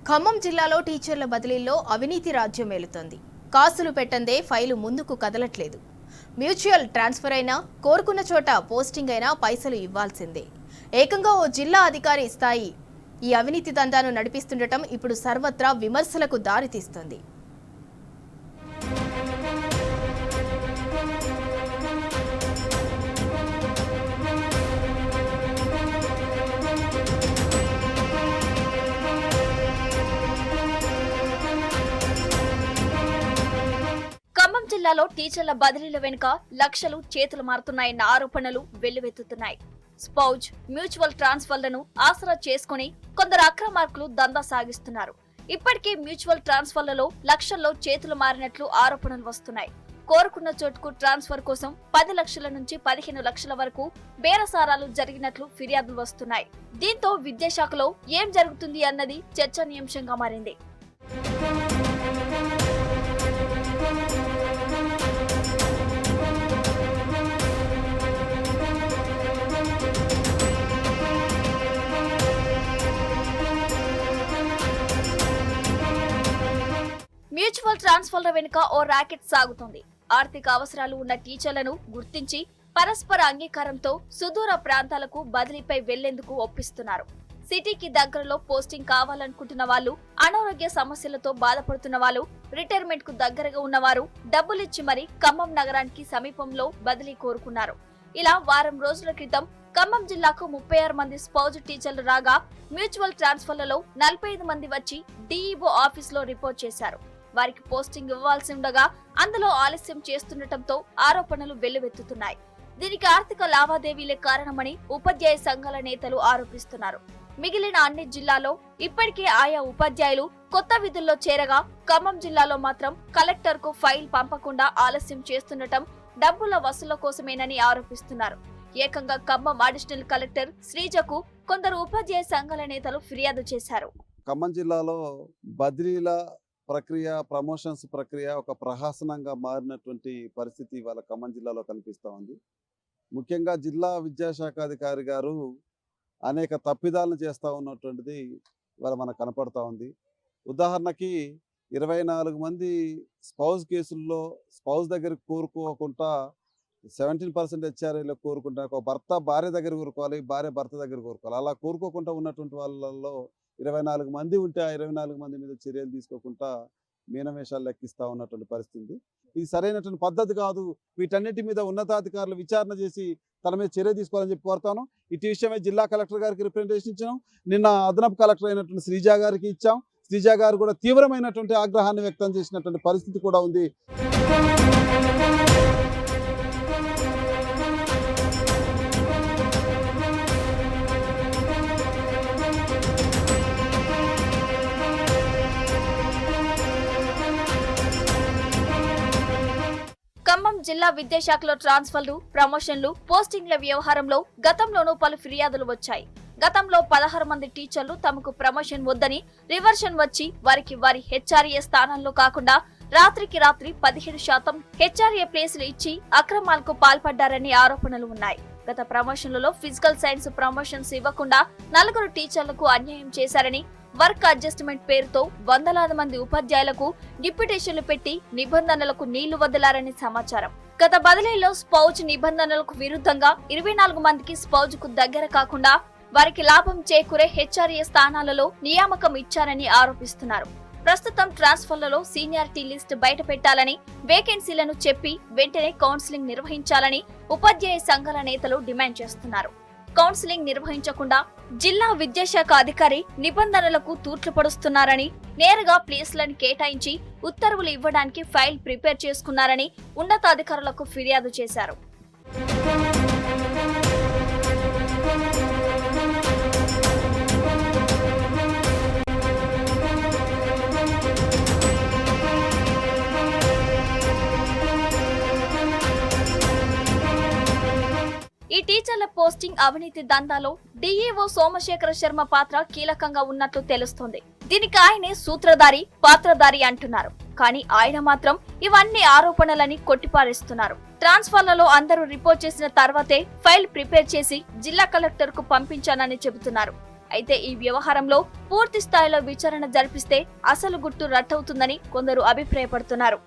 ఖమ్మం జిల్లాలో టీచర్ల బదిలీల్లో అవినీతి రాజ్యం ఏలుతోంది. కాసులు పెట్టందే ఫైలు ముందుకు కదలట్లేదు. మ్యూచువల్ ట్రాన్స్ఫర్ అయినా, కోరుకున్న చోట పోస్టింగ్ అయినా పైసలు ఇవ్వాల్సిందే. ఏకంగా ఓ జిల్లా అధికారి స్థాయి ఈ అవినీతి దందాను నడిపిస్తుండటం ఇప్పుడు సర్వత్రా విమర్శలకు దారితీస్తోంది. ఖమ్మం జిల్లాలో టీచర్ల బదిలీల వెనుక లక్షలు చేతులు మారుతున్నాయన్న ఆరోపణలు వెల్లువెత్తుతున్నాయి. స్పౌజ్, మ్యూచువల్ ట్రాన్స్ఫర్లను ఆసరా చేసుకుని కొందరు అక్రమార్కులు దందా సాగిస్తున్నారు. ఇప్పటికే మ్యూచువల్ ట్రాన్స్ఫర్లలో లక్షల్లో చేతులు మారినట్లు ఆరోపణలు వస్తున్నాయి. కోరుకున్న చోటుకు ట్రాన్స్ఫర్ కోసం 10 లక్షల నుంచి 15 లక్షల వరకు బేరసారాలు జరిగినట్లు ఫిర్యాదులు వస్తున్నాయి. దీంతో విద్యాశాఖలో ఏం జరుగుతుంది అన్నది చర్చనీయాంశంగా మారింది. మ్యూచువల్ ట్రాన్స్ఫర్ల వెనుక ఓ ర్యాకెట్ సాగుతోంది. ఆర్థిక అవసరాలు ఉన్న టీచర్లను గుర్తించి పరస్పర అంగీకారంతో సుదూర ప్రాంతాలకు బదిలీపై వెళ్లేందుకు ఒప్పిస్తున్నారు. సిటీకి దగ్గరలో పోస్టింగ్ కావాలనుకుంటున్న వాళ్ళు, అనారోగ్య సమస్యలతో బాధపడుతున్న వాళ్ళు, రిటైర్మెంట్ కు దగ్గరగా ఉన్నవారు డబ్బులిచ్చి మరీ ఖమ్మం నగరానికి సమీపంలో బదిలీ కోరుకున్నారు. ఇలా వారం రోజుల క్రితం ఖమ్మం జిల్లాకు 36 మంది స్పౌజ్ టీచర్లు రాగా, మ్యూచువల్ ట్రాన్స్ఫర్లలో 45 మంది వచ్చి డిఈఓ ఆఫీసులో రిపోర్ట్ చేశారు. వారికి పోస్టింగ్ ఇవ్వాల్సి ఉండగా అందులో ఆలస్యం చేస్తుండటంతో ఆరోపణలు వెల్లువెత్తుతున్నాయి. దీనికి ఆర్థిక లావాదేవీలే కారణమని ఉపాధ్యాయ సంఘాల నేతలు ఆరోపిస్తున్నారు. మిగిలిన అన్ని జిల్లాలో ఇప్పటికే ఆయా ఉపాధ్యాయులు కొత్త విధుల్లో చేరగా, ఖమ్మం జిల్లాలో మాత్రం కలెక్టర్ కు ఫైల్ పంపకుండా ఆలస్యం చేస్తుండటం డబ్బుల వసూళ్ల కోసమేనని ఆరోపిస్తున్నారు. ఏకంగా ఖమ్మం అడిషనల్ కలెక్టర్ శ్రీజకు కొందరు ఉపాధ్యాయ సంఘాల నేతలు ఫిర్యాదు చేశారు. ఖమ్మం జిల్లాలో బదిలీల ప్రక్రియ, ప్రమోషన్స్ ప్రక్రియ ఒక ప్రహసనంగా మారినటువంటి పరిస్థితి ఇవాళ ఖమ్మం జిల్లాలో కనిపిస్తూ ఉంది. ముఖ్యంగా జిల్లా విద్యాశాఖ అధికారి గారు అనేక తప్పిదాలను చేస్తూ ఉన్నటువంటిది ఇవాళ మనకు కనపడతా ఉంది. ఉదాహరణకి 24 మంది స్పౌజ్ కేసుల్లో స్పౌజ్ దగ్గరికి కోరుకోకుండా 17% హెచ్ఆర్ఏలో కోరుకుంటా, ఒక భర్త భార్య దగ్గర కోరుకోవాలి, భార్య భర్త దగ్గర కోరుకోవాలి. అలా కోరుకోకుండా ఉన్నటువంటి వాళ్ళలో 24 మంది ఉంటే ఆ 24 మంది మీద చర్యలు తీసుకోకుండా మీనమేషాలు లెక్కిస్తూ ఉన్నటువంటి పరిస్థితి. ఇది సరైనటువంటి పద్ధతి కాదు. వీటన్నిటి మీద ఉన్నతాధికారులు విచారణ చేసి తన మీద చర్య తీసుకోవాలని చెప్పి కోరుతాను. ఇటు విషయమే జిల్లా కలెక్టర్ గారికి రిప్రజెంటేషన్ ఇచ్చాం. నిన్న అదనపు కలెక్టర్ అయినటువంటి శ్రీజా గారికి ఇచ్చాం. శ్రీజా గారు కూడా తీవ్రమైనటువంటి ఆగ్రహాన్ని వ్యక్తం చేసినటువంటి పరిస్థితి కూడా ఉంది. ఖమ్మం జిల్లా విద్యాశాఖలో ట్రాన్స్ఫర్లు, ప్రమోషన్లు, పోస్టింగ్ల వ్యవహారంలో గతంలోనూ పలు ఫిర్యాదులు వచ్చాయి. గతంలో 16 మంది టీచర్లు తమకు ప్రమోషన్ వద్దని రివర్షన్ వచ్చి వారికి వారి హెచ్ఆర్ఏ స్థానంలో కాకుండా రాత్రికి రాత్రి 17% హెచ్ఆర్ఏ ప్లేసులు ఇచ్చి అక్రమాలకు పాల్పడ్డారని ఆరోపణలు ఉన్నాయి. గత ప్రమోషన్లలో ఫిజికల్ సైన్స్ ప్రమోషన్స్ ఇవ్వకుండా 4 టీచర్లకు అన్యాయం చేశారని, వర్క్ అడ్జస్ట్మెంట్ పేరుతో వందలాది మంది ఉపాధ్యాయులకు డిప్యుటేషన్లు పెట్టి నిబంధనలకు నీళ్లు వదిలారని సమాచారం. గత బదిలీలో స్పౌజ్ నిబంధనలకు విరుద్ధంగా 24 మందికి స్పౌజ్ కు దగ్గర కాకుండా వారికి లాభం చేకూరే హెచ్ఆర్ఏ స్థానాలలో నియామకం ఇచ్చారని ఆరోపిస్తున్నారు. ప్రస్తుతం ట్రాన్స్ఫర్లలో సీనియారిటీ లిస్ట్ బయట పెట్టాలని, వేకెన్సీలను చెప్పి వెంటనే కౌన్సిలింగ్ నిర్వహించాలని ఉపాధ్యాయ సంఘాల నేతలు డిమాండ్ చేస్తున్నారు. కౌన్సిలింగ్ నిర్వహించకుండా జిల్లా విద్యాశాఖ అధికారి నిబంధనలకు తూట్లు పడుస్తున్నారని, నేరుగా ప్లేస్లను కేటాయించి ఉత్తర్వులు ఇవ్వడానికి ఫైల్ ప్రిపేర్ చేసుకున్నారని ఉన్నతాధికారులకు ఫిర్యాదు చేశారు. ఈ టీచర్ల పోస్టింగ్ అవినీతి దందాలో డిఈఓ సోమశేఖర శర్మ పాత్ర కీలకంగా ఉన్నట్లు తెలుస్తోంది. దీనికి ఆయనే సూత్రధారి, పాత్రధారి అంటున్నారు. కానీ ఆయన మాత్రం ఇవన్నీ ఆరోపణలని కొట్టిపారేస్తున్నారు. ట్రాన్స్ఫర్లలో అందరూ రిపోర్ట్ చేసిన తర్వాతే ఫైల్ ప్రిపేర్ చేసి జిల్లా కలెక్టర్ కు పంపించానని చెబుతున్నారు. అయితే ఈ వ్యవహారంలో పూర్తి స్థాయిలో విచారణ జరిపిస్తే అసలు గుట్టు రట్టవుతుందని కొందరు అభిప్రాయపడుతున్నారు.